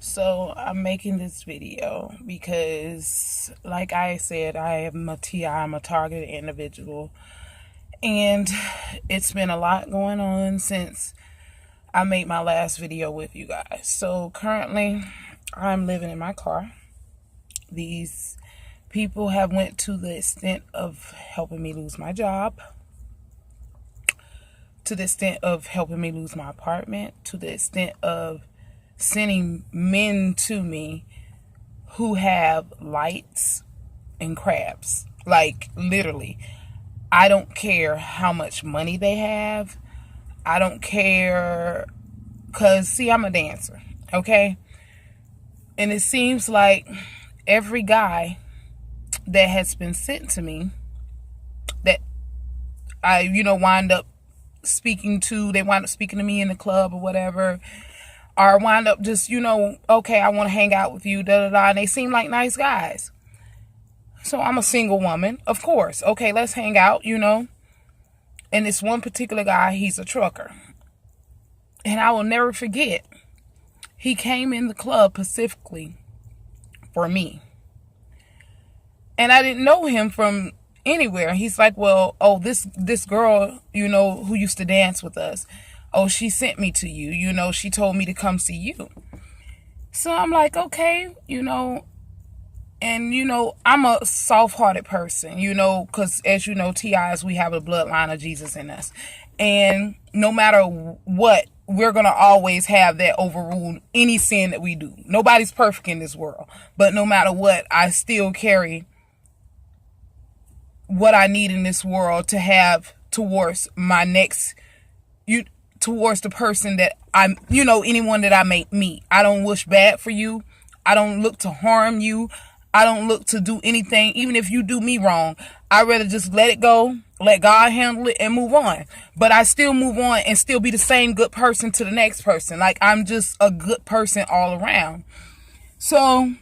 So I'm making this video because, like I said, I'm a targeted individual, and it's been a lot going on since I made my last video with you guys. So currently, I'm living in my car. These people have went to the extent of helping me lose my job, to the extent of helping me lose my apartment, to the extent of sending men to me who have lights and crabs. Like, literally. I don't care how much money they have. I don't care. Because, see, I'm a dancer. Okay? And it seems like every guy that has been sent to me that I, wind up speaking to, they wind up speaking to me in the club or whatever, or wind up just, okay, I want to hang out with you, da da da. And they seem like nice guys. So I'm a single woman, of course. Okay, let's hang out, And this one particular guy, he's a trucker. And I will never forget, he came in the club specifically for me. And I didn't know him from anywhere. He's like, well, oh, this girl, who used to dance with us. Oh, she sent me to you. She told me to come see you. So I'm like, okay, and, I'm a soft-hearted person, because as you know, TIs, we have a bloodline of Jesus in us. And no matter what, we're going to always have that overrule any sin that we do. Nobody's perfect in this world. But no matter what, I still carry what I need in this world to have towards my next, towards the person that I'm, anyone that I may meet. I don't wish bad for you. I don't look to harm you. I don't look to do anything, even if you do me wrong. I'd rather just let it go, let God handle it, and move on. But I still move on and still be the same good person to the next person. Like, I'm just a good person all around. So,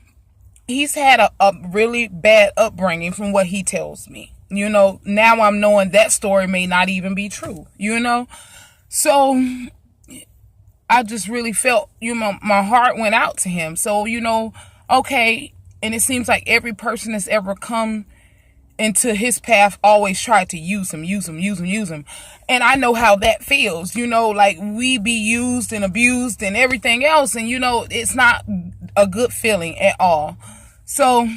he's had a really bad upbringing from what he tells me. Now I'm knowing that story may not even be true, So, I just really felt, my heart went out to him. So, okay. And it seems like every person that's ever come into his path always tried to use him. And I know how that feels, like we be used and abused and everything else. And, it's not a good feeling at all. So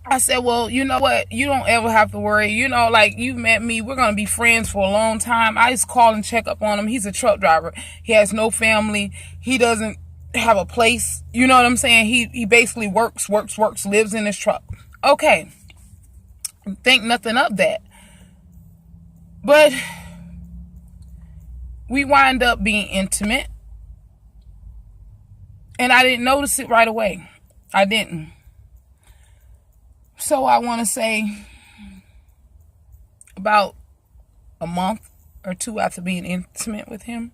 I said, well, you know what? You don't ever have to worry. Like, you met me. We're going to be friends for a long time. I just call and check up on him. He's a truck driver. He has no family. He doesn't have a place. You know what I'm saying? He basically works, lives in his truck. Okay. Think nothing of that. But we wind up being intimate. And I didn't notice it right away. I didn't. So I want to say about a month or two after being intimate with him,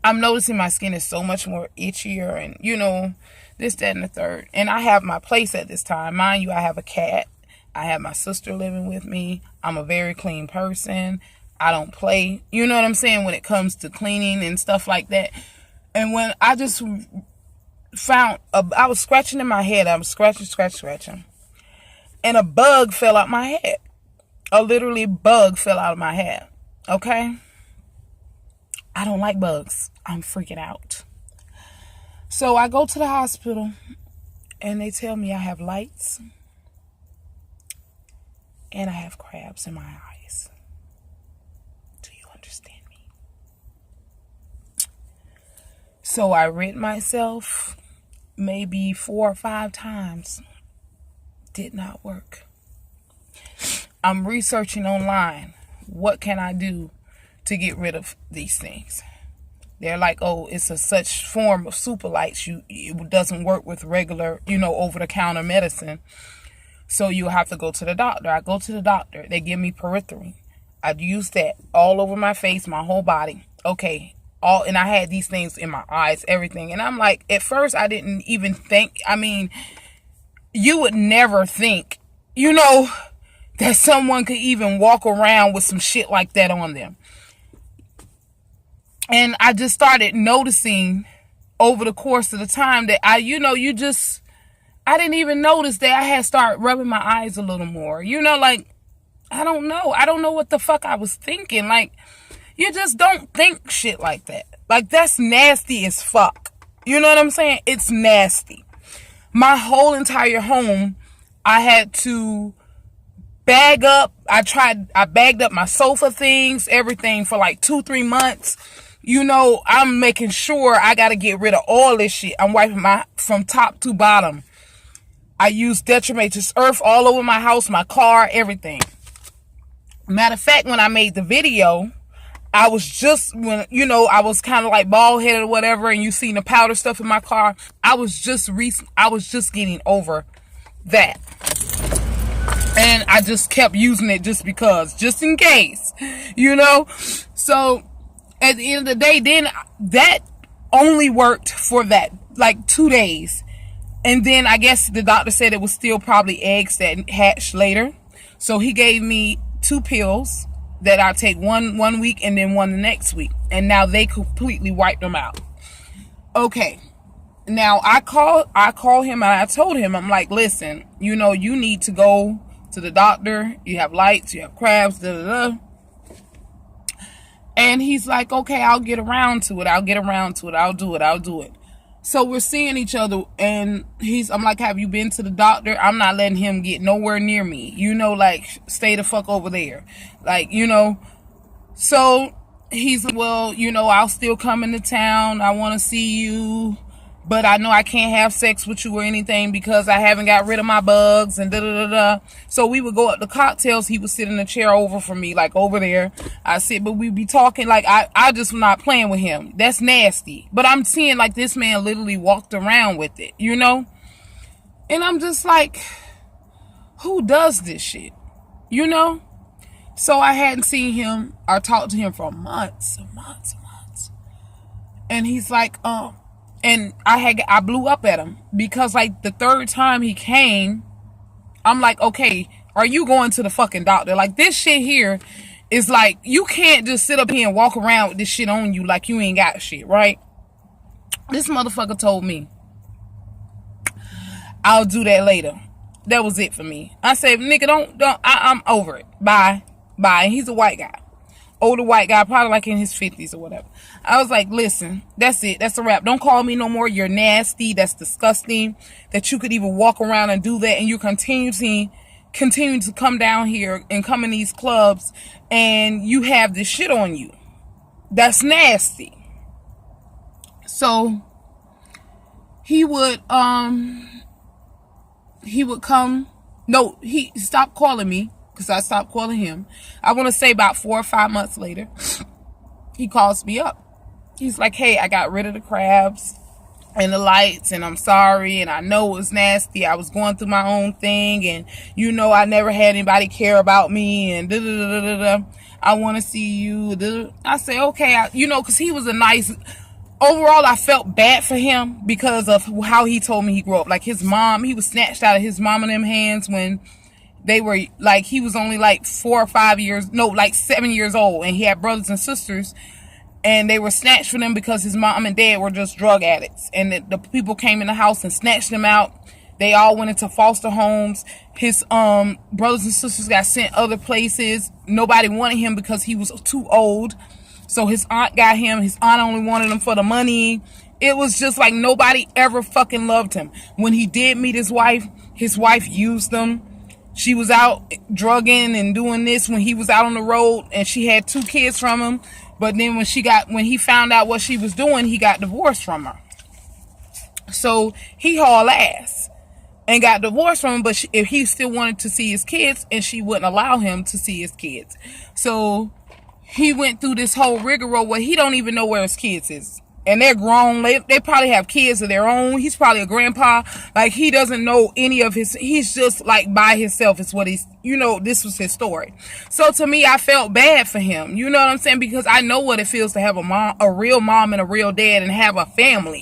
I'm noticing my skin is so much more itchier and, this, that, and the third. And I have my place at this time. Mind you, I have a cat. I have my sister living with me. I'm a very clean person. I don't play, you know what I'm saying, when it comes to cleaning and stuff like that. And when I just found, I was scratching in my head. I was scratching. And a bug fell out my head. A literally bug fell out of my head. Okay? I don't like bugs. I'm freaking out. So I go to the hospital and they tell me I have lights and I have crabs in my eyes. Do you understand me? So I rid myself maybe 4 or 5 times. Did not work. I'm researching online. What can I do to get rid of these things? They're like, oh, it's a such form of super lights. It doesn't work with regular, over-the-counter medicine. So you have to go to the doctor. I go to the doctor. They give me pyrethrin. I use that all over my face, my whole body. Okay. And I had these things in my eyes, everything. And I'm like, at first I didn't even think, you would never think, that someone could even walk around with some shit like that on them. And I just started noticing over the course of the time that I didn't even notice that I had started rubbing my eyes a little more. Like, I don't know. I don't know what the fuck I was thinking. Like, you just don't think shit like that. Like, that's nasty as fuck. You know what I'm saying? It's nasty. My whole entire home, I had to bag up. I bagged up my sofa things, everything for like 2-3 months. I'm making sure I got to get rid of all this shit. I'm wiping from top to bottom. I use detrimenous earth all over my house, my car, everything. Matter of fact, when I made the video, I was just, I was kind of like bald headed or whatever, and you seen the powder stuff in my car. I was just getting over that. And I just kept using it just in case, So at the end of the day, then that only worked for that, like 2 days. And then I guess the doctor said it was still probably eggs that hatched later. So he gave me 2 pills that I take one week and then one the next week. And now they completely wiped them out. Okay. Now I call him and I told him, I'm like, listen, you need to go to the doctor. You have lights, you have crabs, da da da. And he's like, okay, I'll get around to it. I'll do it. So we're seeing each other, and I'm like, have you been to the doctor? I'm not letting him get nowhere near me. Like, stay the fuck over there. Like, So he's like, well, I'll still come into town. I want to see you. But I know I can't have sex with you or anything because I haven't got rid of my bugs and da-da-da-da. So we would go up to cocktails. He would sit in a chair over from me, like over there. I sit, but we'd be talking like I just not playing with him. That's nasty. But I'm seeing like this man literally walked around with it, And I'm just like, who does this shit? So I hadn't seen him or talked to him for months. And he's like, and I blew up at him because like the 3rd time he came, I'm like, okay, are you going to the fucking doctor? Like, this shit here is like, you can't just sit up here and walk around with this shit on you like you ain't got shit, right? This motherfucker told me, I'll do that later. That was it for me. I said, nigga, I'm over it. Bye. And he's a white guy. Older white guy, probably like in his 50s or whatever. I was like, listen, that's it. That's a wrap. Don't call me no more. You're nasty. That's disgusting. That you could even walk around and do that, and you continue to come down here and come in these clubs and you have this shit on you. That's nasty. So he would come. No, he stopped calling me. Because I stopped calling him. I want to say about 4 or 5 months later, he calls me up. He's like, hey, I got rid of the crabs and the lights, and I'm sorry, and I know it was nasty. I was going through my own thing, and I never had anybody care about me, and da-da-da-da-da. I want to see you. I say, okay, because he was a nice... Overall, I felt bad for him because of how he told me he grew up. Like, his mom, he was snatched out of his mom and them hands when... They were like, he was only like 4 or 5 years, no, like 7 years old. And he had brothers and sisters, and they were snatched from them because his mom and dad were just drug addicts. And the people came in the house and snatched them out. They all went into foster homes. His brothers and sisters got sent other places. Nobody wanted him because he was too old. So his aunt got him. His aunt only wanted him for the money. It was just like nobody ever fucking loved him. When he did meet his wife used him. She was out drugging and doing this when he was out on the road, and she had 2 kids from him. But then when he found out what she was doing, he got divorced from her. So he hauled ass and got divorced from him, but if he still wanted to see his kids, and she wouldn't allow him to see his kids. So he went through this whole rigmarole where he don't even know where his kids is. And they're grown. They probably have kids of their own. He's probably a grandpa. Like, he doesn't know any of he's just like by himself is what this was his story. So to me, I felt bad for him. You know what I'm saying? Because I know what it feels to have a real mom and a real dad and have a family,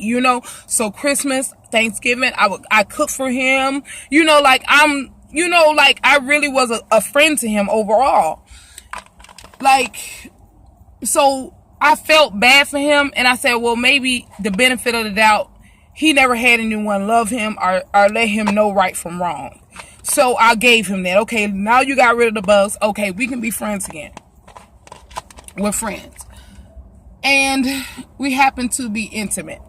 So Christmas, Thanksgiving, I cook for him, like I really was a friend to him overall. Like, so I felt bad for him, and I said, well, maybe the benefit of the doubt, he never had anyone love him or let him know right from wrong. So I gave him that. Okay, now you got rid of the bugs. Okay, we can be friends again. We're friends. And we happen to be intimate.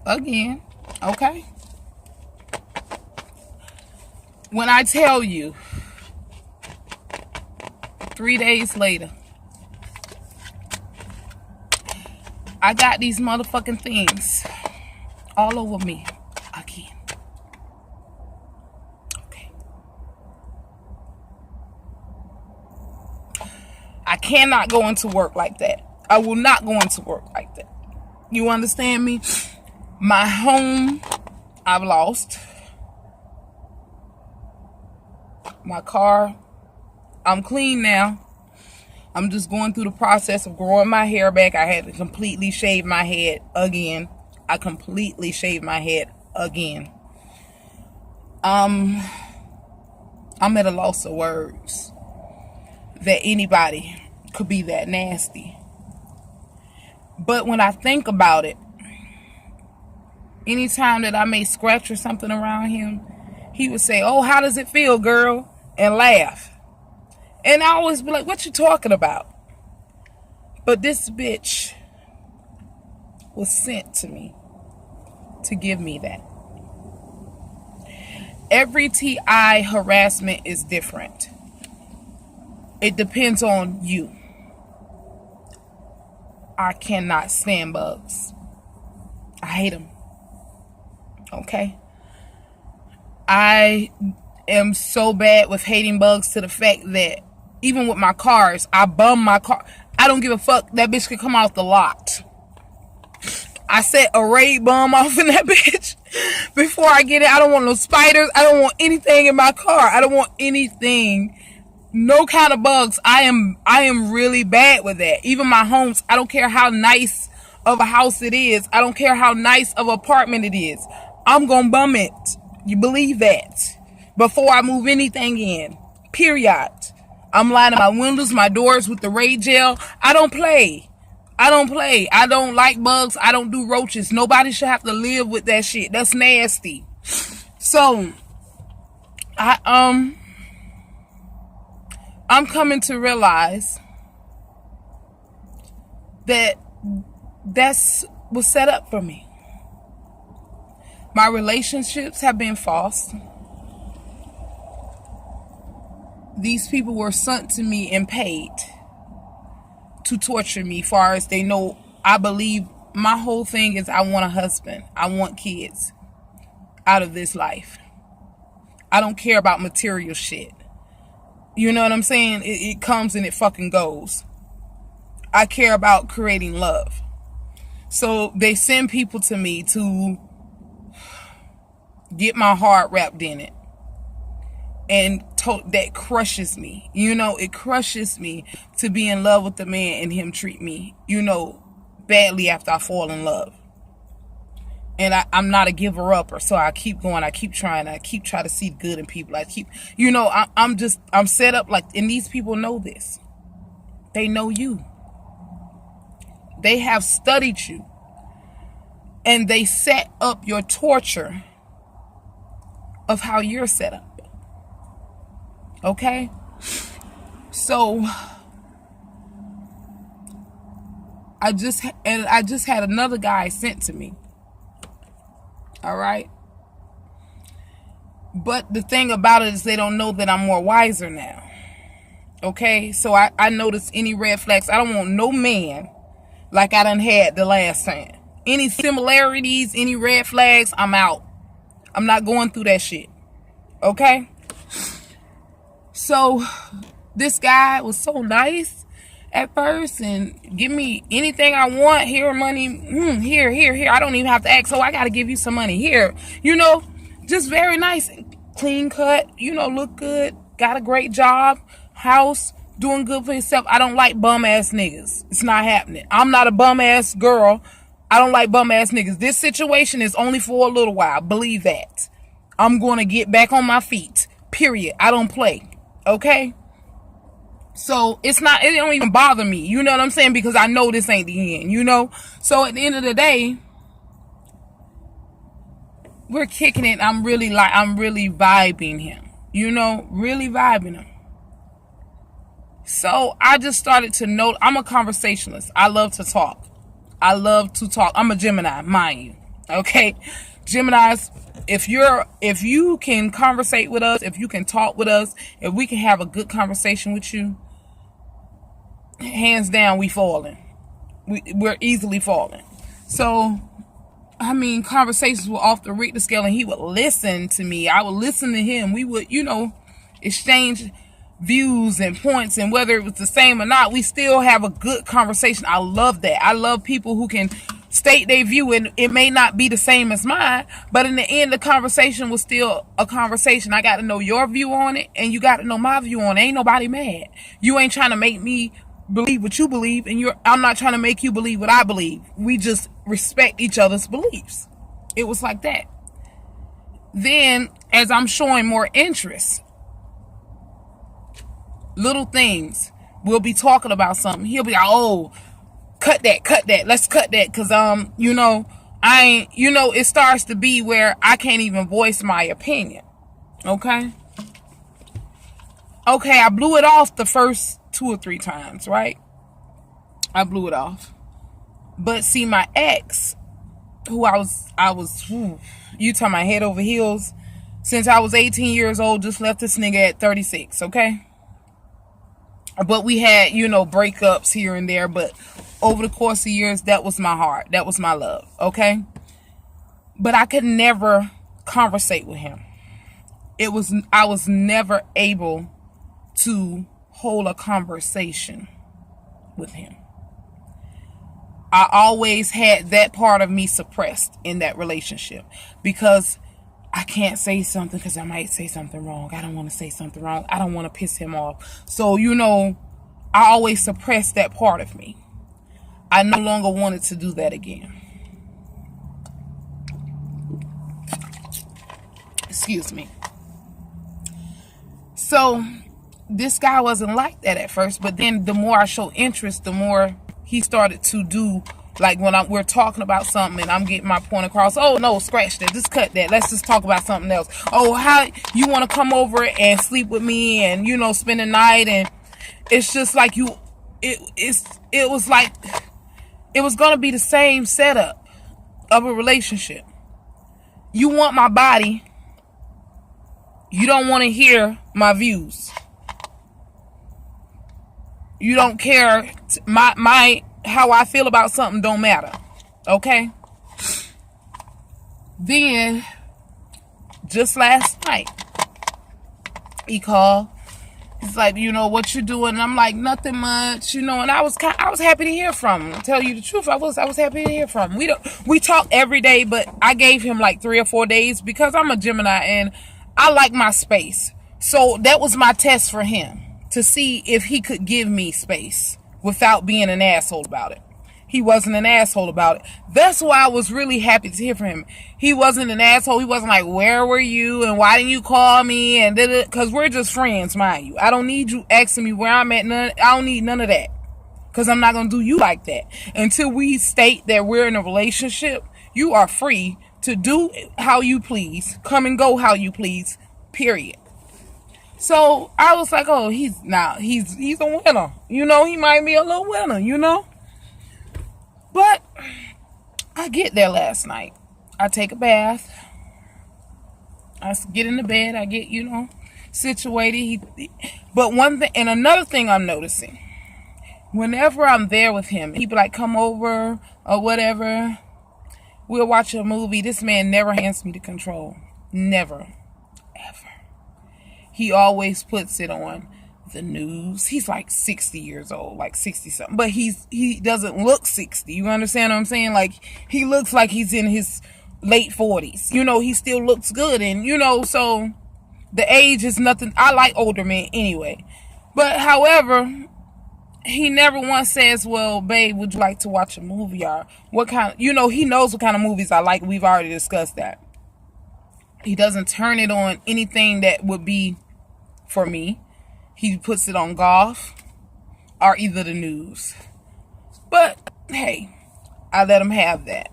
Again. Okay? When I tell you, 3 days later, I got these motherfucking things all over me again. Okay. I cannot go into work like that. I will not go into work like that. You understand me? My home, I've lost. My car, I'm clean now. I'm just going through the process of growing my hair back. I had to completely shave my head again. I completely shaved my head again. I'm at a loss of words that anybody could be that nasty. But when I think about it, anytime that I may scratch or something around him, he would say, oh, how does it feel, girl? And laugh. And I always be like, what you talking about? But this bitch was sent to me to give me that. Every TI harassment is different. It depends on you. I cannot stand bugs. I hate them. Okay? I am so bad with hating bugs to the fact that even with my cars, I bum my car. I don't give a fuck. That bitch could come out the lot. I set a raid bum off in that bitch before I get it. I don't want no spiders. I don't want anything in my car. I don't want anything. No kind of bugs. I am really bad with that. Even my homes, I don't care how nice of a house it is. I don't care how nice of an apartment it is. I'm gonna bum it. You believe that? Before I move anything in. Period. I'm lining my windows, my doors with the raid gel. I don't play. I don't play. I don't like bugs. I don't do roaches. Nobody should have to live with that shit. That's nasty. So, I'm coming to realize that that's was set up for me. My relationships have been false. These people were sent to me and paid to torture me, far as they know. I believe my whole thing is I want a husband. I want kids out of this life. I don't care about material shit. You know what I'm saying? It comes and it fucking goes. I care about creating love. So they send people to me to get my heart wrapped in it. And that crushes me. You know, it crushes me to be in love with the man and him treat me, badly after I fall in love. And I'm not a giver upper, so I keep going. I keep trying. I keep trying to see good in people. I'm set up like, and these people know this. They know you. They have studied you. And they set up your torture of how you're set up. Okay? So I just had another guy sent to me. All right? But the thing about it is they don't know that I'm more wiser now. Okay? So I notice any red flags. I don't want no man like I done had the last time. Any similarities, any red flags, I'm out. I'm not going through that shit. Okay? So this guy was so nice at first and give me anything I want. Here, money. Here. I don't even have to ask. So I got to give you some money. Here. Just very nice. Clean cut. Look good. Got a great job. House. Doing good for himself. I don't like bum ass niggas. It's not happening. I'm not a bum ass girl. I don't like bum ass niggas. This situation is only for a little while. Believe that. I'm going to get back on my feet. Period. I don't play. Okay? So it don't even bother me. You know what I'm saying? Because I know this ain't the end, you know? So at the end of the day, we're kicking it. I'm really vibing him, you know, really vibing him. So I just started to note, I'm a conversationalist. I love to talk. I'm a Gemini, mind you. Okay. Geminis, if you can conversate with us, if you can talk with us, if we can have a good conversation with you, hands down, we're easily falling. So, I mean, conversations were off the Richter scale, and he would listen to me. I would listen to him. We would, you know, exchange views and points, and whether it was the same or not, we still have a good conversation. I love that. I love people who can state their view, and it may not be the same as mine, but in the end, the conversation was still a conversation. I got to know your view on it, and you got to know my view on it. Ain't nobody mad. You ain't trying to make me believe what you believe, and I'm not trying to make you believe what I believe. We just respect each other's beliefs. It was like that. Then, as I'm showing more interest, little things, we'll be talking about something. He'll be like, oh, cut that, let's cut that, because you know, it starts to be where I can't even voice my opinion. Okay, I blew it off the first 2 or 3 times, right? I blew it off. But see, my ex, who you talking my head over heels, since I was 18 years old, just left this nigga at 36, okay? But we had, you know, breakups here and there, but over the course of years, that was my heart. That was my love, okay? But I could never conversate with him. I was never able to hold a conversation with him. I always had that part of me suppressed in that relationship, because I can't say something because I might say something wrong. I don't want to say something wrong. I don't want to piss him off. So, you know, I always suppressed that part of me. I no longer wanted to do that again. Excuse me. So, this guy wasn't like that at first, but then the more I show interest, the more he started to do, like when we're talking about something and I'm getting my point across. Oh, no, scratch that. Just cut that. Let's just talk about something else. Oh, how you want to come over and sleep with me and, you know, spend the night. And it's just like it was like, it was going to be the same setup of a relationship. You want my body. You don't want to hear my views. You don't care. How I feel about something don't matter. Okay? Then, just last night, he called. He's like, you know, what you doing? And I'm like, nothing much, you know. And I was happy to hear from him. To tell you the truth, I was happy to hear from him. We talk every day, but I gave him like 3 or 4 days because I'm a Gemini and I like my space. So that was my test for him, to see if he could give me space without being an asshole about it. He wasn't an asshole about it. That's why I was really happy to hear from him. He wasn't an asshole. He wasn't like, where were you? And why didn't you call me? And because we're just friends, mind you. I don't need you asking me where I'm at. I don't need none of that. Because I'm not going to do you like that. Until we state that we're in a relationship, you are free to do how you please. Come and go how you please. Period. So I was like, oh, he's a winner. You know, he might be a little winner, you know. But I get there last night. I take a bath. I get in the bed. I get, you know, situated. But one thing, and another thing I'm noticing, whenever I'm there with him, he be like, come over or whatever, we'll watch a movie. This man never hands me the control. Never. Ever. He always puts it on the news. He's like 60 years old, like 60 something. But he doesn't look 60. You understand what I'm saying? Like, he looks like he's in his late 40s. You know, he still looks good. And, you know, so the age is nothing. I like older men anyway. But, however, he never once says, well, babe, would you like to watch a movie? Or what kind of, you know, he knows what kind of movies I like. We've already discussed that. He doesn't turn it on anything that would be for me. He puts it on golf. are either the news. But hey, I let them have that.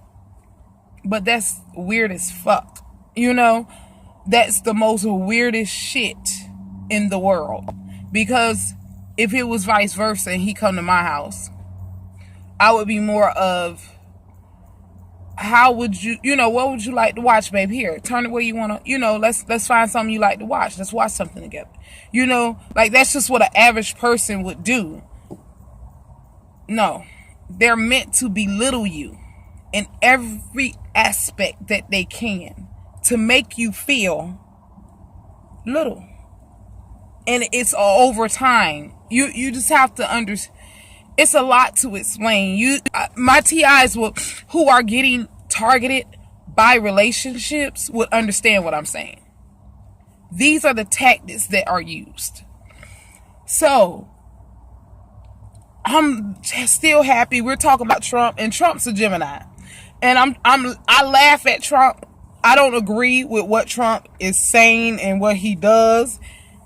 But that's weird as fuck. You know, that's the most weirdest shit in the world. Because if it was vice versa and he come to my house, I would be more of, how would you, what would you like to watch, babe? Here, turn it where you want to, let's find something you like to watch. Let's watch something together. Like that's just what an average person would do. No, they're meant to belittle you in every aspect that they can to make you feel little. And it's over time. You just have to understand. It's a lot to explain. My TIs who are getting targeted by relationships would understand what I'm saying. These are the tactics that are used. So I'm still happy. We're talking about Trump, and Trump's a Gemini, and I laugh at Trump. I don't agree with what Trump is saying and what he does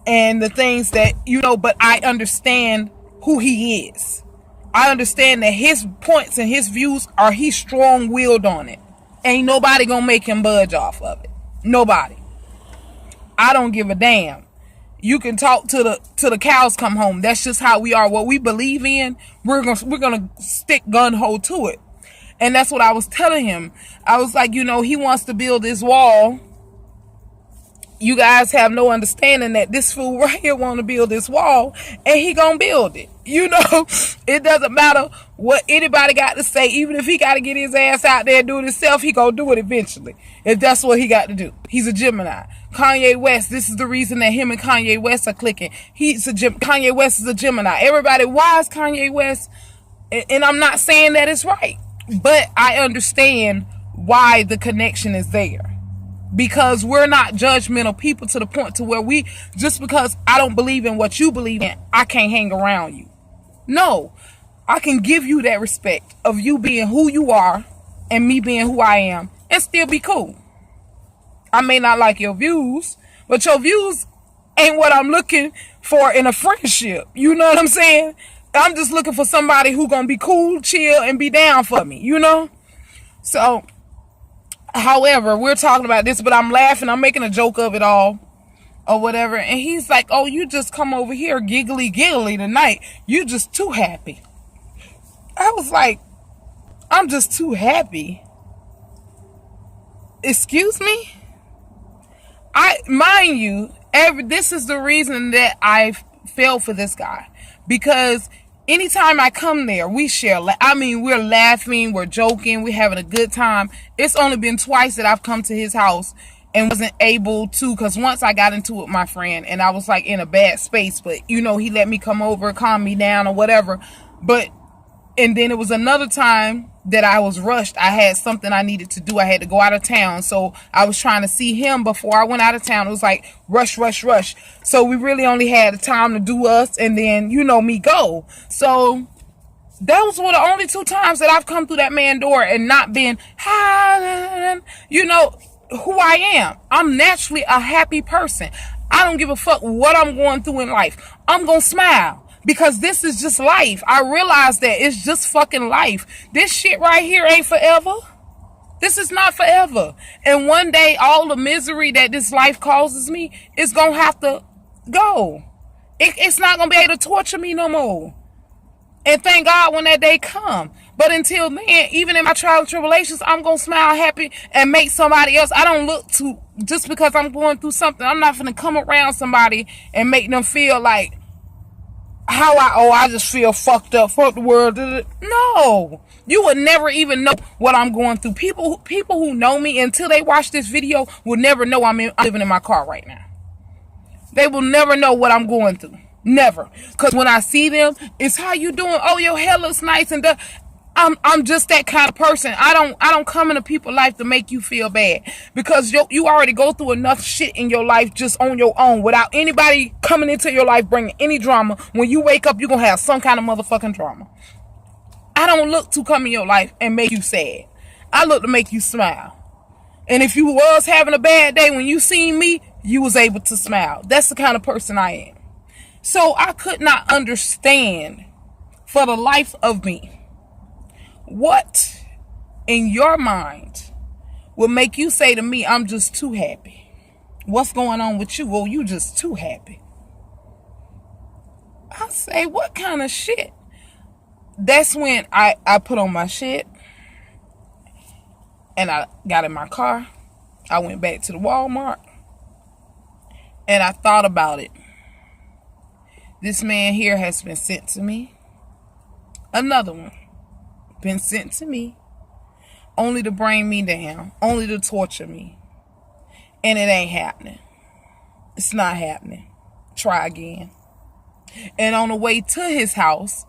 and the things that, but I understand who he is. I understand that his points and his views are, he's strong-willed on it. Ain't nobody gonna make him budge off of it. Nobody. I don't give a damn. You can talk to the cows come home. That's just how we are. What we believe in, we're gonna stick gun ho to it. And that's what I was telling him. I was like, he wants to build this wall. You guys have no understanding that this fool right here want to build this wall, and he gonna build it. It doesn't matter what anybody got to say. Even if he got to get his ass out there and do it himself, he gonna do it eventually. If that's what he got to do. He's a Gemini. Kanye West, this is the reason that him and Kanye West are clicking. Kanye West is a Gemini. Everybody, why is Kanye West? And I'm not saying that it's right, but I understand why the connection is there. Because we're not judgmental people to the point to where just because I don't believe in what you believe in, I can't hang around you. No, I can give you that respect of you being who you are and me being who I am and still be cool. I may not like your views, but your views ain't what I'm looking for in a friendship. You know what I'm saying? I'm just looking for somebody who gonna be cool, chill, and be down for me, So, however, we're talking about this, but I'm laughing. I'm making a joke of it all or whatever. And he's like, oh, you just come over here giggly tonight. You just too happy. I was like, I'm just too happy. Excuse me? Mind you, this is the reason that I fell for this guy. Because anytime I come there, we share. We're laughing, we're joking, we're having a good time. It's only been twice that I've come to his house and wasn't able to, because once I got into it with my friend and I was like in a bad space, but he let me come over, calm me down or whatever. And then it was another time that I was rushed. I had something I needed to do. I had to go out of town. So I was trying to see him before I went out of town. It was like rush. So we really only had the time to do us and then, me go. So that was one of the only 2 times that I've come through that man's door and not been, who I am. I'm naturally a happy person. I don't give a fuck what I'm going through in life. I'm going to smile. Because this is just life. I realize that it's just fucking life. This shit right here ain't forever. This is not forever. And one day, all the misery that this life causes me is going to have to go. It's not going to be able to torture me no more. And thank God when that day come. But until then, even in my trials and tribulations, I'm going to smile happy and make somebody else. I don't look to, just because I'm going through something, I'm not going to come around somebody and make them feel like, I just feel fucked up, fuck the world. No, you would never even know what I'm going through. People who know me until they watch this video will never know I'm living in my car right now. They will never know what I'm going through. Never. Because when I see them, it's how you doing? Oh, your hair looks nice and I'm just that kind of person. I don't come into people's life to make you feel bad, because you already go through enough shit in your life just on your own without anybody coming into your life bringing any drama. When you wake up, you're going to have some kind of motherfucking drama. I don't look to come in your life and make you sad. I look to make you smile. And if you was having a bad day, when you seen me, you was able to smile. That's the kind of person I am. So I could not understand for the life of me, what in your mind will make you say to me, I'm just too happy? What's going on with you? Oh, you just too happy. I say, what kind of shit? That's when I put on my shit and I got in my car. I went back to the Walmart and I thought about it. This man here has been sent to me. Another one been sent to me only to bring me down, only to torture me. And it ain't happening. It's not happening. Try again. And on the way to his house,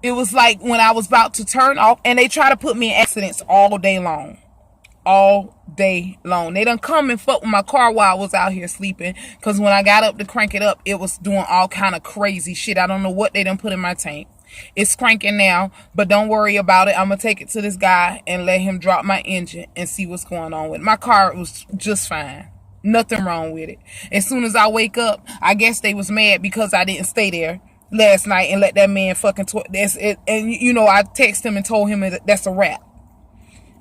it was like when I was about to turn off, and they try to put me in accidents all day long. All day long. They done come and fuck with my car while I was out here sleeping. Because when I got up to crank it up, it was doing all kind of crazy shit. I don't know what they done put in my tank. It's cranking now, but don't worry about it. I'm going to take it to this guy and let him drop my engine and see what's going on with it. My car was just fine. Nothing wrong with it. As soon as I wake up, I guess they was mad because I didn't stay there last night and let that man fucking that's it. And you know, I texted him and told him that that's a wrap.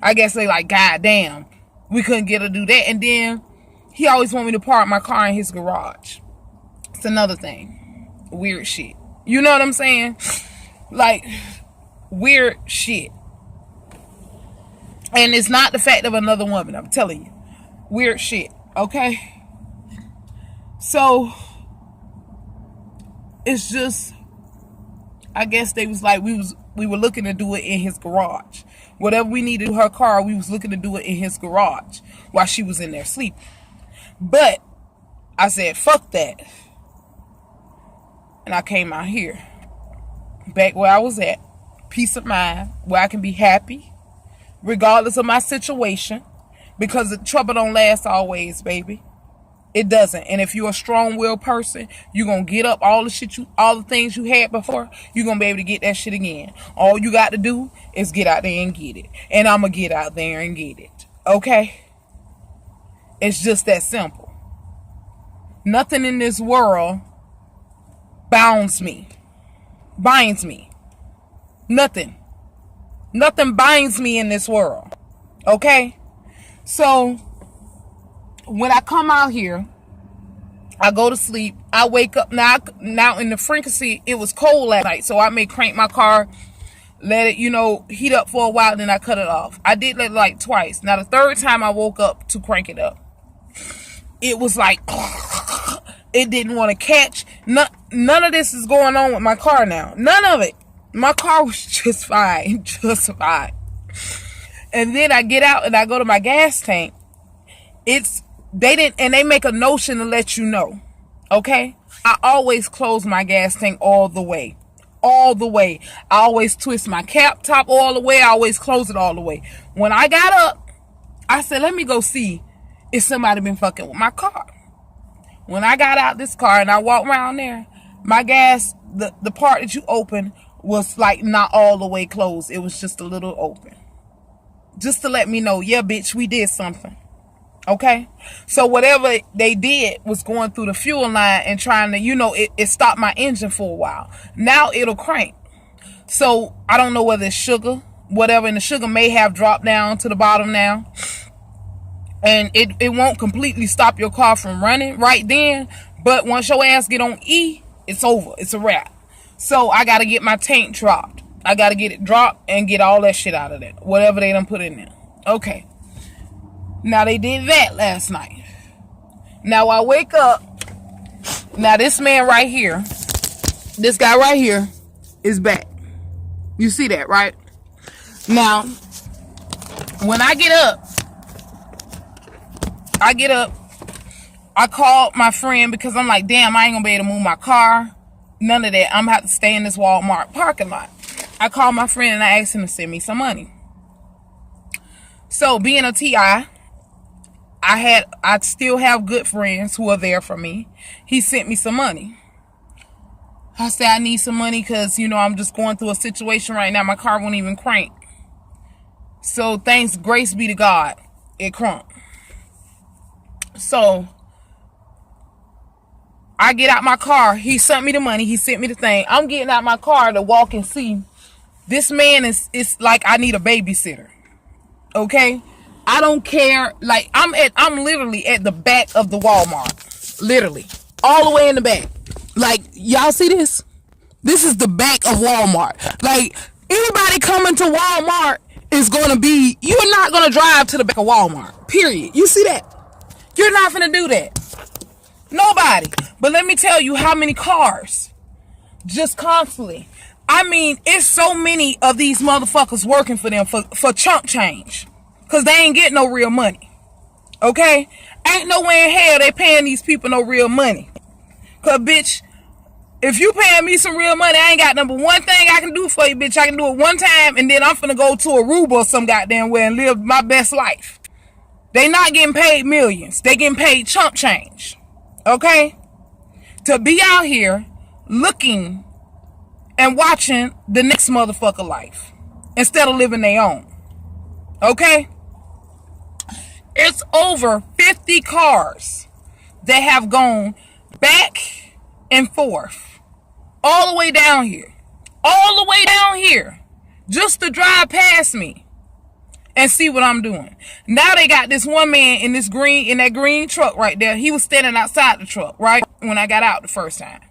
I guess they like, God damn, we couldn't get her to do that. And then he always want me to park my car in his garage. It's another thing. Weird shit. You know what I'm saying? Like, weird shit. And it's not the fact of another woman, I'm telling you. Weird shit. Okay? So, it's just, I guess they was like, we were looking to do it in his garage. Whatever we needed to her car, we was looking to do it in his garage while she was in there sleeping. But I said, fuck that. And I came out here. Back where I was at. Peace of mind. Where I can be happy. Regardless of my situation. Because the trouble don't last always, baby. It doesn't. And if you're a strong-willed person, you're going to get up all the things you had before. You're going to be able to get that shit again. All you got to do is get out there and get it. And I'm going to get out there and get it. Okay? It's just that simple. Nothing in this world binds me. Nothing. Nothing binds me in this world. Okay? So, when I come out here, I go to sleep. I wake up. Now in the frequency, it was cold last night. So I may crank my car, let it, heat up for a while, then I cut it off. I did that like twice. Now the third time I woke up to crank it up, it was like, it didn't want to catch. None of this is going on with my car now. None of it. My car was just fine. Just fine. And then I get out and I go to my gas tank. They make a notion to let you know. Okay? I always close my gas tank all the way. All the way. I always twist my cap top all the way. I always close it all the way. When I got up, I said, let me go see if somebody been fucking with my car. When I got out this car and I walked around there, my gas, the part that you open was like not all the way closed. It was just a little open. Just to let me know, yeah, bitch, we did something. Okay? So whatever they did was going through the fuel line and trying to, it stopped my engine for a while. Now it'll crank. So I don't know whether it's sugar, whatever, and the sugar may have dropped down to the bottom now. And it won't completely stop your car from running right then. But once your ass get on E, it's over. It's a wrap. So I got to get my tank dropped. I got to get it dropped and get all that shit out of there. Whatever they done put in there. Okay. Now they did that last night. Now I wake up. Now this man right here, this guy right here is back. You see that, right? Now, when I get up, I called my friend because I'm like, damn, I ain't gonna be able to move my car. None of that. I'm gonna have to stay in this Walmart parking lot. I called my friend and I asked him to send me some money. So being a TI, I still have good friends who are there for me. He sent me some money. I said I need some money because, I'm just going through a situation right now. My car won't even crank. So thanks, grace be to God, it cranked. So I get out my car. He sent me the money. He sent me the thing. I'm getting out my car to walk and see. This man is like I need a babysitter. Okay? I don't care. Like I'm literally at the back of the Walmart. Literally. All the way in the back. Like, y'all see this? This is the back of Walmart. Like, anybody coming to Walmart is going to be, you're not going to drive to the back of Walmart. Period. You see that? You're not going to do that. Nobody. But let me tell you how many cars. Just constantly. I mean, it's so many of these motherfuckers working for them for chump change. Because they ain't getting no real money. Okay? Ain't no way in hell they paying these people no real money. Because, bitch, if you paying me some real money, I ain't got number one thing I can do for you, bitch. I can do it one time, and then I'm finna go to Aruba or some goddamn way and live my best life. They not getting paid millions. They getting paid chump change. Okay? To be out here looking and watching the next motherfucker life instead of living their own. Okay? It's over 50 cars that have gone back and forth. All the way down here. All the way down here. Just to drive past me. And see what I'm doing. Now they got this one man in that green truck right there. He was standing outside the truck, right? When I got out the first time.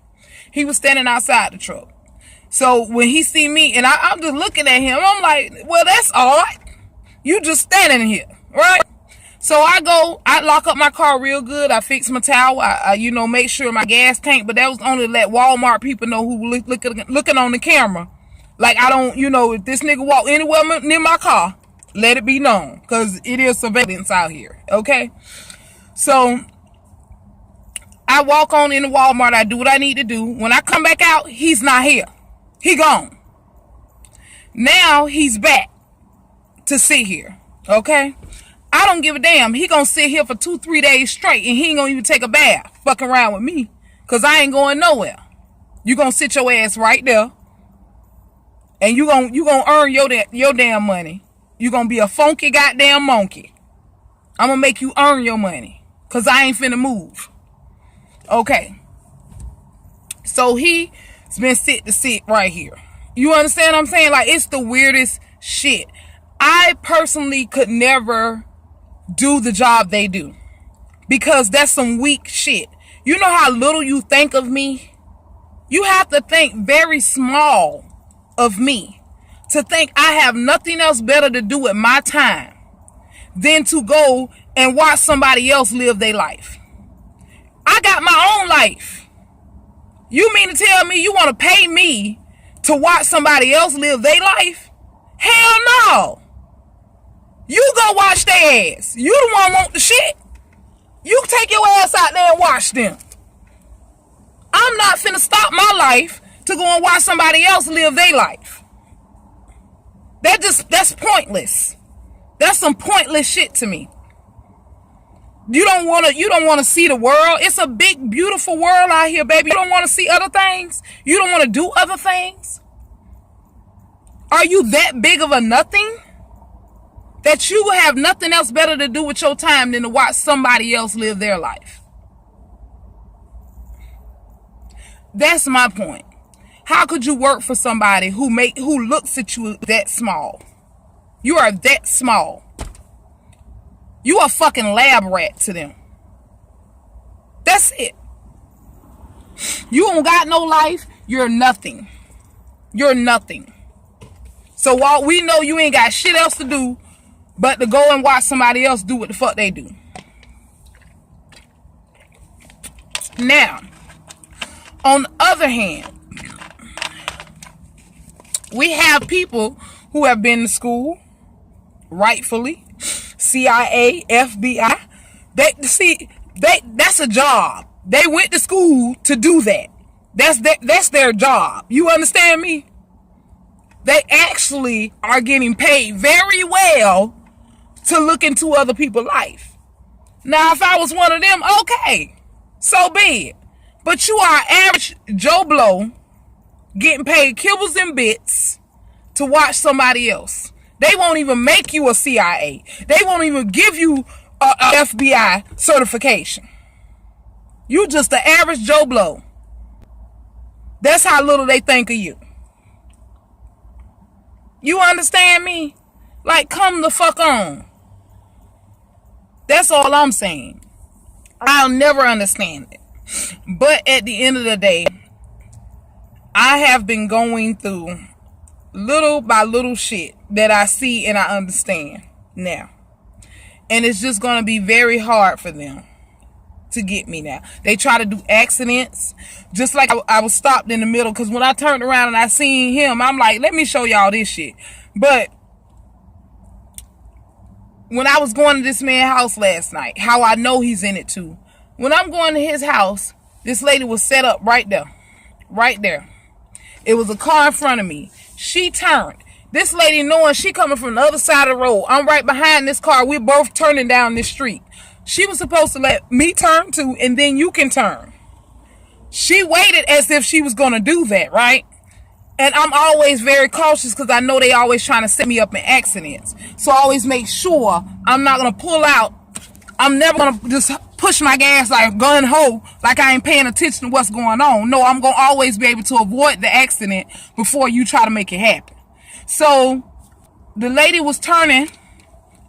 He was standing outside the truck. So when he see me, and I'm just looking at him, I'm like, well, that's odd. You just standing here, right? So I lock up my car real good. I fix my towel. I make sure my gas tank. But that was only to let Walmart people know who looking on the camera. Like, I don't, if this nigga walk anywhere near my car, let it be known. Because it is surveillance out here. Okay? So, I walk on in the Walmart. I do what I need to do. When I come back out, he's not here. He gone. Now, he's back to sit here. Okay? I don't give a damn. He gonna sit here for 2-3 days straight and he ain't gonna even take a bath fucking around with me. Cause I ain't going nowhere. You gonna sit your ass right there. And you gonna earn your damn money. You gonna be a funky goddamn monkey. I'm gonna make you earn your money. Cause I ain't finna move. Okay. So he's been sit right here. You understand what I'm saying? Like, it's the weirdest shit. I personally could never do the job they do. Because that's some weak shit. You know how little you think of me? You have to think very small of me to think I have nothing else better to do with my time than to go and watch somebody else live their life. I got my own life. You mean to tell me you want to pay me to watch somebody else live their life? Hell no. You go watch their ass. You the one want the shit. You take your ass out there and watch them. I'm not finna stop my life to go and watch somebody else live their life. That's pointless. That's some pointless shit to me. You don't wanna see the world. It's a big, beautiful world out here, baby. You don't wanna see other things? You don't wanna do other things? Are you that big of a nothing? That you have nothing else better to do with your time than to watch somebody else live their life. That's my point. How could you work for somebody who looks at you that small? You are that small. You a fucking lab rat to them. That's it. You don't got no life. You're nothing. You're nothing. So while we know you ain't got shit else to do but to go and watch somebody else do what the fuck they do. Now, on the other hand, we have people who have been to school, rightfully, CIA, FBI. That's a job. They went to school to do that. That's their job. You understand me? They actually are getting paid very well to look into other people's life. Now, if I was one of them, okay, so be it. But you are average Joe Blow getting paid kibbles and bits to watch somebody else. They won't even make you a CIA. They won't even give you a FBI certification. You just the average Joe Blow. That's how little they think of you. You understand me? Like, come the fuck on. That's all I'm saying. I'll never understand it. But at the end of the day, I have been going through little by little shit that I see and I understand now. And it's just going to be very hard for them to get me now. They try to do accidents. Just like I was stopped in the middle, because when I turned around and I seen him, I'm like, let me show y'all this shit. But when I was going to this man's house last night, how I know he's in it too. When I'm going to his house, this lady was set up right there. Right there. It was a car in front of me. She turned. This lady, knowing she coming from the other side of the road, I'm right behind this car. We're both turning down this street. She was supposed to let me turn too, and then you can turn. She waited as if she was going to do that, right? And I'm always very cautious because I know they always trying to set me up in accidents. So I always make sure I'm not going to pull out. I'm never going to just push my gas like gun ho, like I ain't paying attention to what's going on. No, I'm going to always be able to avoid the accident before you try to make it happen. So the lady was turning.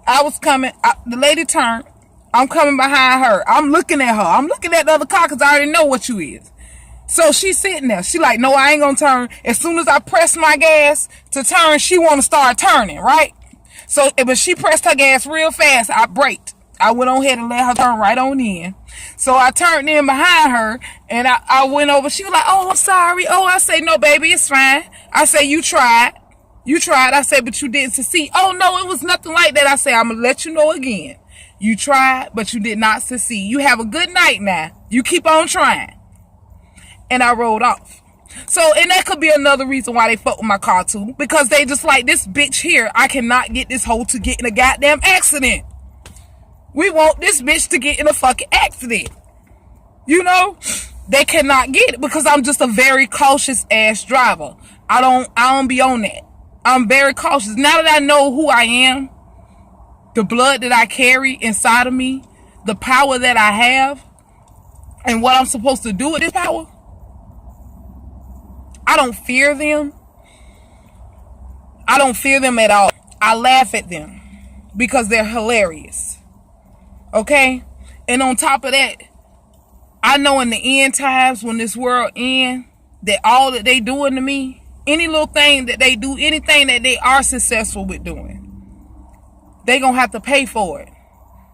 I was coming. The lady turned. I'm coming behind her. I'm looking at her. I'm looking at the other car because I already know what you is. So she's sitting there. She like, no, I ain't going to turn. As soon as I press my gas to turn, she want to start turning, right? So, but she pressed her gas real fast. I braked. I went on ahead and let her turn right on in. So I turned in behind her and I went over. She was like, oh, I'm sorry. Oh, I say, no, baby, it's fine. I say, you tried. You tried. I said, but you didn't succeed. Oh, no, it was nothing like that. I say, I'm going to let you know again. You tried, but you did not succeed. You have a good night now. You keep on trying. And I rolled off. So, and that could be another reason why they fuck with my car too. Because they just like, this bitch here, I cannot get this hoe to get in a goddamn accident. We want this bitch to get in a fucking accident. You know? They cannot get it because I'm just a very cautious ass driver. I don't be on that. I'm very cautious. Now that I know who I am, the blood that I carry inside of me, the power that I have, and what I'm supposed to do with this power, I don't fear them. I don't fear them at all. I laugh at them because they're hilarious. Okay? And on top of that, I know in the end times when this world ends, that all that they doing to me, any little thing that they do, anything that they are successful with doing, they gonna have to pay for it.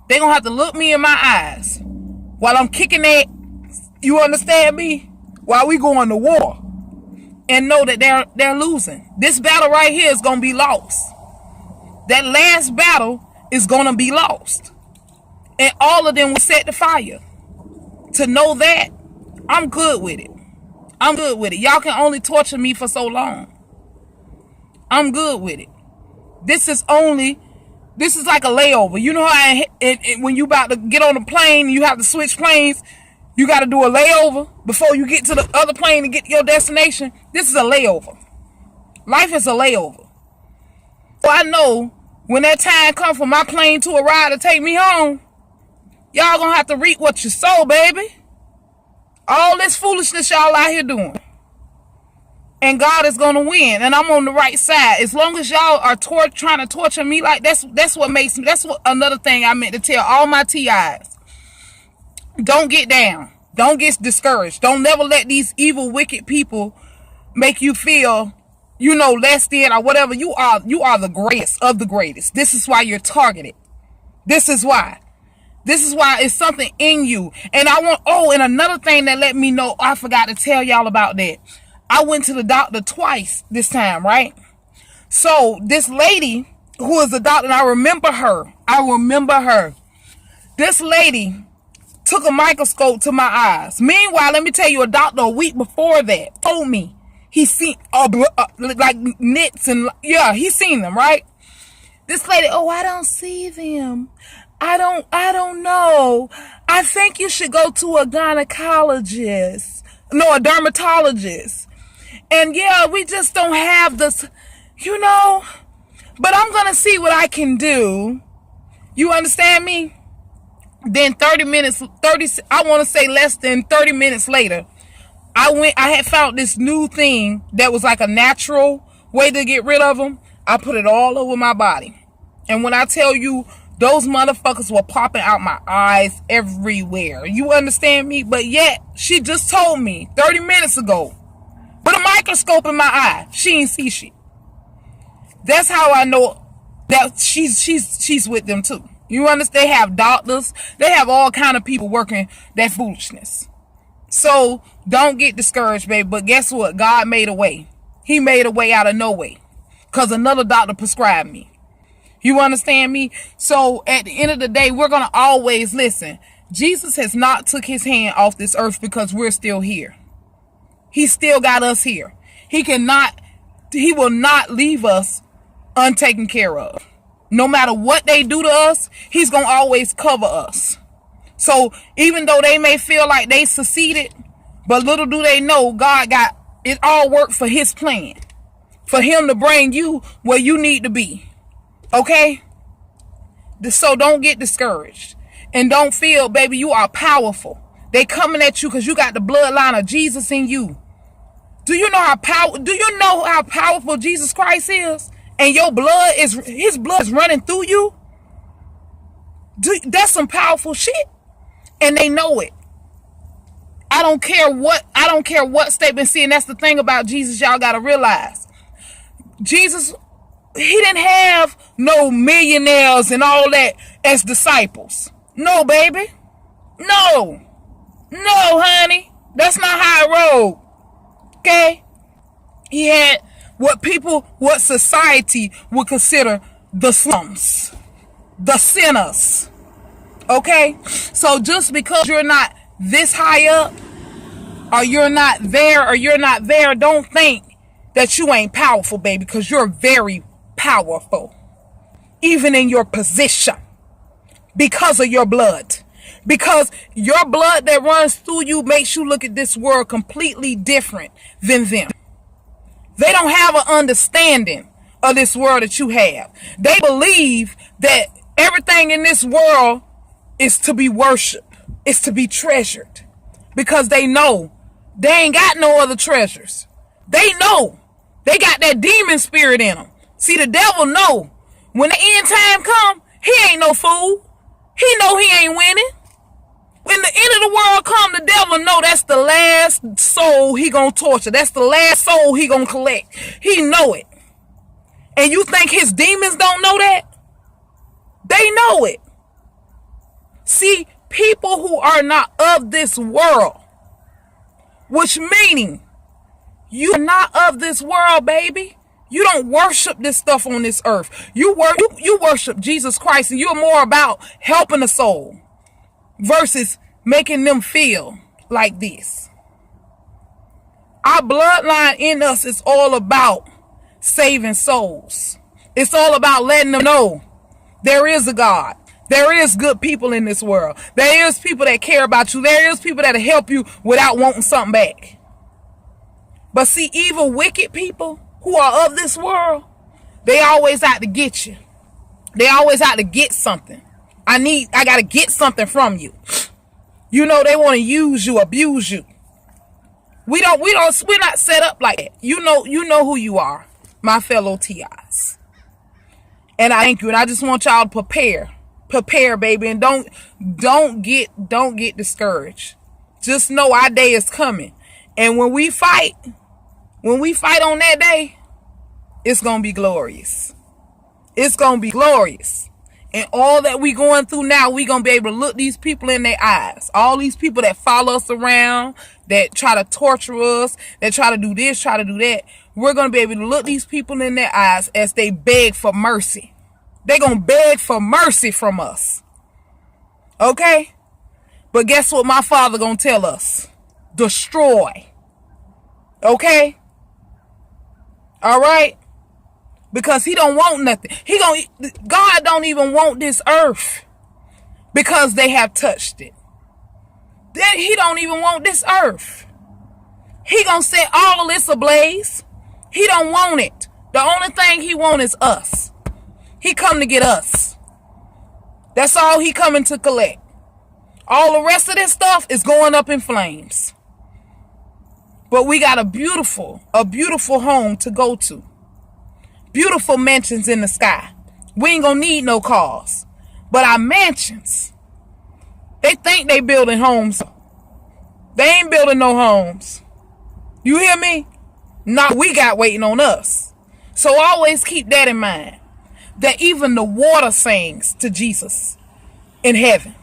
They gonna have to look me in my eyes while I'm kicking that, you understand me? While we going to war. And know that they're losing. This battle right here is gonna be lost. That last battle is gonna be lost. And all of them will set the fire. To know that, I'm good with it. I'm good with it. Y'all can only torture me for so long. I'm good with it. This is like a layover. You know how when you about to get on a plane, you have to switch planes. You got to do a layover before you get to the other plane and get to your destination. This is a layover. Life is a layover. So I know when that time comes for my plane to arrive to take me home, y'all gonna have to reap what you sow, baby. All this foolishness y'all out here doing. And God is gonna win. And I'm on the right side. As long as y'all are trying to torture me, like that's what makes me. That's what another thing I meant to tell all my TIs. Don't get down. Don't get discouraged. Don't never let these evil, wicked people make you feel, less than or whatever. You are the greatest of the greatest. This is why you're targeted. This is why. This is why it's something in you. And and another thing that let me know, I forgot to tell y'all about that. I went to the doctor twice this time, right? So this lady who is a doctor, and I remember her. This lady took a microscope to my eyes. Meanwhile, let me tell you, a doctor a week before that told me he seen like nits and he seen them, right? This lady, I don't see them. I don't know. I think you should go to a gynecologist. No, a dermatologist. And we just don't have this, but I'm going to see what I can do. You understand me? Then 30 minutes, I want to say less than 30 minutes later, I had found this new thing that was like a natural way to get rid of them. I put it all over my body. And when I tell you, those motherfuckers were popping out my eyes everywhere. You understand me? But yet, she just told me 30 minutes ago, with a microscope in my eye, she ain't see shit. That's how I know that she's with them too. You understand? They have doctors. They have all kind of people working that foolishness. So don't get discouraged, baby. But guess what? God made a way. He made a way out of no way. Because another doctor prescribed me. You understand me? So at the end of the day, we're going to always listen. Jesus has not took his hand off this earth because we're still here. He still got us here. He will not leave us untaken care of. No matter what they do to us, he's going to always cover us. So even though they may feel like they succeeded, but little do they know, God got it all worked for his plan. For him to bring you where you need to be. Okay? So don't get discouraged. And don't feel, baby, you are powerful. They coming at you because you got the bloodline of Jesus in you. Do you know how powerful Jesus Christ is? And his blood is running through you? That's some powerful shit. And they know it. I don't care what statement. See, and that's the thing about Jesus, y'all gotta realize. Jesus, he didn't have no millionaires and all that as disciples. No, baby. No, honey. That's not how it rolled. Okay? He had what society would consider the slums, the sinners. Okay? So just because you're not this high up, or you're not there, don't think that you ain't powerful, baby, because you're very powerful. Even in your position. Because of your blood. Because your blood that runs through you makes you look at this world completely different than them. They don't have an understanding of this world that you have. They believe that everything in this world is to be worshipped. Is to be treasured. Because they know they ain't got no other treasures. They know they got that demon spirit in them. See, the devil know when the end time come, he ain't no fool. He know he ain't winning. When the end of the world come, the devil know that's the last soul he gonna torture. That's the last soul he gonna collect. He know it. And you think his demons don't know that? They know it. See, people who are not of this world, which meaning you're not of this world, baby. You don't worship this stuff on this earth. You worship Jesus Christ, and you're more about helping the soul versus making them feel like this. Our bloodline in us is all about saving souls. It's all about letting them know there is a God. There is good people in this world. There is people that care about you. There is people that'll help you without wanting something back. But see, evil, wicked people who are of this world, they always out to get you. They always out to get something. I gotta get something from you. You know, they want to use you, abuse you. We're not set up like that. You know who you are, my fellow TIs. And I thank you. And I just want y'all to prepare, baby. And don't get discouraged. Just know our day is coming. And when we fight on that day, it's going to be glorious. It's going to be glorious. And all that we going through now, we going to be able to look these people in their eyes. All these people that follow us around, that try to torture us, that try to do this, try to do that. We're going to be able to look these people in their eyes as they beg for mercy. They're going to beg for mercy from us. Okay? But guess what my Father going to tell us? Destroy. Okay? All right? Because he don't want nothing. God don't even want this earth because they have touched it. Then he don't even want this earth. He gonna set all this ablaze. He don't want it. The only thing he want is us. He come to get us. That's all he coming to collect. All the rest of this stuff is going up in flames. But we got a beautiful home to go to. Beautiful mansions in the sky. We ain't gonna need no cars. But our mansions, they think they building homes. They ain't building no homes. You hear me? Not we got waiting on us. So always keep that in mind. That even the water sings to Jesus in heaven.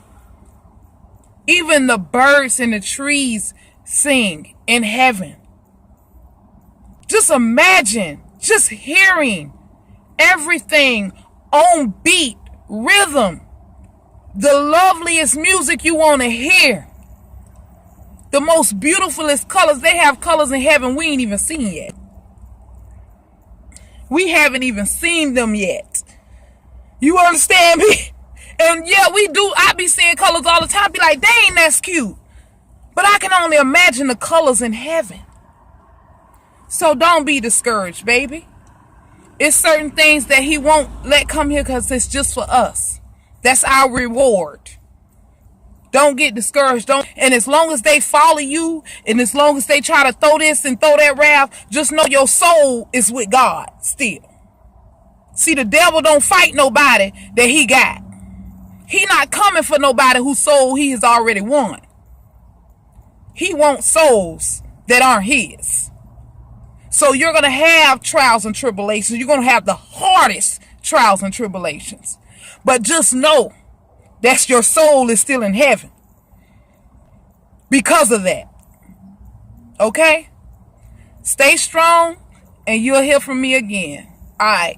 Even the birds and the trees sing in heaven. Just imagine, just hearing everything on beat, rhythm, the loveliest music you want to hear. The most beautifulest colors. They have colors in heaven we ain't even seen yet. We haven't even seen them yet. You understand me? And yeah, we do. I be seeing colors all the time. Be like, dang, that's cute. But I can only imagine the colors in heaven. So don't be discouraged, baby. It's certain things that he won't let come here because it's just for us. That's our reward. Don't get discouraged. And as long as they follow you, and as long as they try to throw this and throw that wrath, just know your soul is with God still. See, the devil don't fight nobody that he got. He not coming for nobody whose soul he has already won. He wants souls that aren't his. So you're going to have trials and tribulations. You're going to have the hardest trials and tribulations. But just know that your soul is still in heaven because of that. Okay? Stay strong and you'll hear from me again. All right.